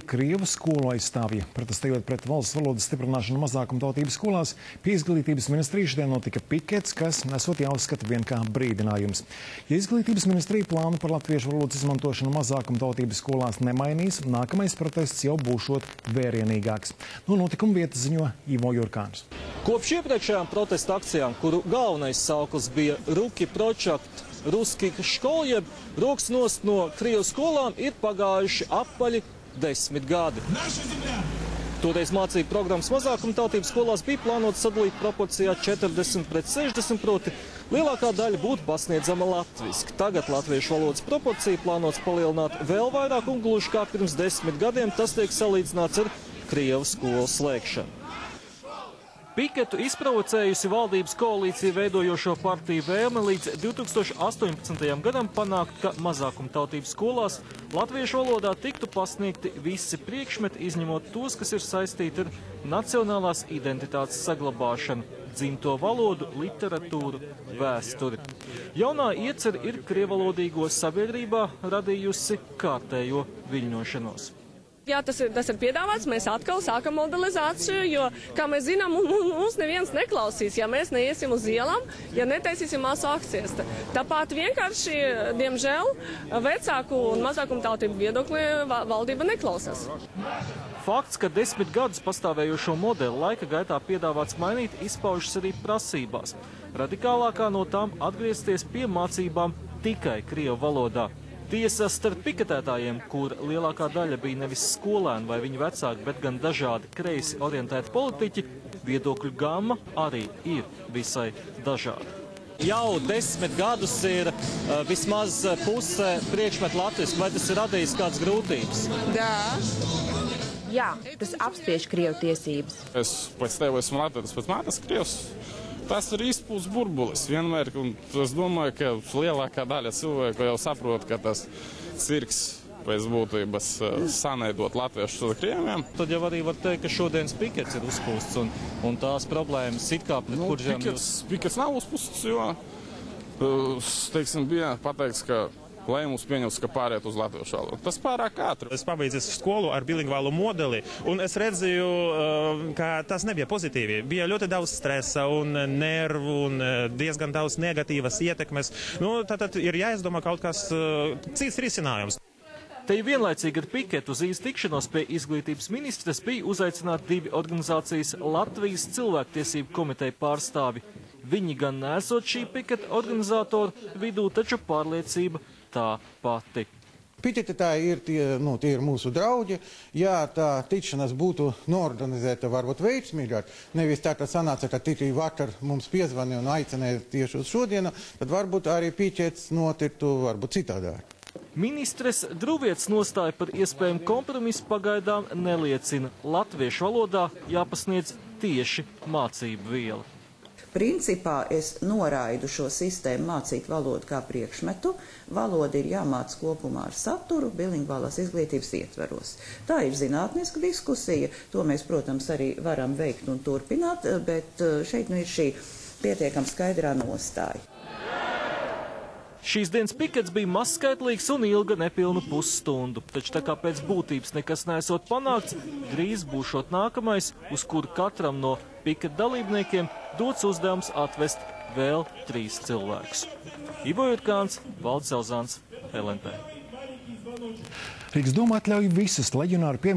Krievu skolu aizstāvji, protestējot pret valsts valodas stiprināšanu mazākumtautību skolās, pie Izglītības ministrijas šodien notika pikets, kas nesot jāuzskata vien kā brīdinājums. Ja Izglītības ministrija plānu par latviešu valodas izmantošanu mazākumtautību skolās nemainīs, nākamais protests jau būšot vērienīgāks. No notikuma vietas ziņo Ivo Jurkāns. Kopš iepriekšējām protesta akcijām, kuru galvenais sauklis bija Ruki pročakt, Ruski školi, jeb rokas nost no Krievu skolām, ir pagājuši apaļi 10 gadi. Toreiz mācību programmas mazākumtautības skolās bija plānots sadalīt proporcijā 40:60, proti lielākā daļa būtu pasniedzama latviski. Tagad latviešu valodas proporcija plānots palielināt vēl vairāk un gluži kā pirms 10 gadiem tas tiek salīdzināts ar Krievu skolu slēgšanu. Piketu izprovocējusi valdības koalīcija veidojošo partiju vēlme līdz 2018. gadam panākt, ka mazākumtautības skolās latviešu valodā tiktu pasniegti visi priekšmeti, izņemot tos, kas ir saistīti ar nacionālās identitātes saglabāšanu, dzimto valodu, literatūru, vēsturi. Jaunā iecer ir krievalodīgo sabiedrībā radījusi kārtējo viļņošanos. Jā, tas ir piedāvāts, mēs atkal sākam mobilizāciju, jo, kā mēs zinām, mums neviens neklausīs, ja mēs neiesim uz ielām, ja netaisīsim masu akcijas. Tāpat vienkārši, diemžēl, vecāku un mazākumtautību viedokli valdība neklausās. Fakts, ka 10 gadus pastāvējošo modeli laika gaitā piedāvāts mainīt, izpaužas arī prasībās. Radikālākā no tām atgriezties pie mācībām tikai Krievu valodā. Tiesa, starp piketētājiem, kur lielākā daļa bija nevis skolēni vai viņu vecāki, bet gan dažādi kreisi orientēti politiķi, viedokļu gama arī ir visai dažāda. Jau 10 gadus ir vismaz puse priekšmetu latviski, vai tas ir radījis kādas grūtības? Jā, tas apspiež Krievu tiesības. Es pēc tev esmu latvietis, pēc mātes Krievs. Tas ir izpūsts burbulis vienmēr, un es domāju, ka lielākā daļa cilvēku jau saprot, ka tas cirks pēc būtības saneidot latviešu krieviem. Tad jau arī var teikt, ka šodienas pikets ir uzpūsts, un tās problēmas it kā pret kuršiem jūs... Pikets nav uzpūsts, jo, teiksim, bija pateikts, ka lēmums pieņems, ka pāriet uz latviešu valodu. Tas pārāk ātri. Es pabeidzu skolu ar bilingvālu modeli, un es redzēju, ka tas nebija pozitīvi. Bija ļoti daudz stresa un nervu un diezgan daudz negatīvas ietekmes. Tad ir jāizdomā kaut kas cits risinājums. Te vienlaicīgi ar piketu uz īstu tikšanos pie Izglītības ministres bija uzaicināti 2 organizācijas Latvijas cilvēktiesību komiteja pārstāvi. Viņi gan nesot šī piketa organizatoru vidū, taču pārliecība tā pati. Piketētāji ir tie ir mūsu draugi. Ja tā tikšanās būtu norganizēta varbūt veiksmīgāk, nevis tā, ka sanāca, ka tikai vakar mums piezvanīja un aicināja tieši uz šodienu, tad varbūt arī pikets notiktu varbūt citādāk. Ministres Druvietas nostāja par iespējamu kompromisu pagaidām neliecina. Latviešu valodā jāpasniedz tieši mācību viela. Principā es noraidu šo sistēmu mācīt valodu kā priekšmetu. Valoda ir jāmāc kopumā ar saturu bilingvālās izglītības ietveros. Tā ir zinātniska diskusija, to mēs, protams, arī varam veikt un turpināt, bet šeit ir šī pietiekam skaidrā nostāja. Šīs dienas pikets bija mazskaitlīgs un ilga nepilnu pusstundu, taču tā kā pēc būtības nekas neesot panākts, drīz būšot nākamais, uz kuru katram no piketa dalībniekiem dots uzdevums atvest vēl 3 cilvēkus. Ivo Jurkāns, Valdis Elzāns, LNP. Rīgas doma atļauj visus leģionāru piemiņu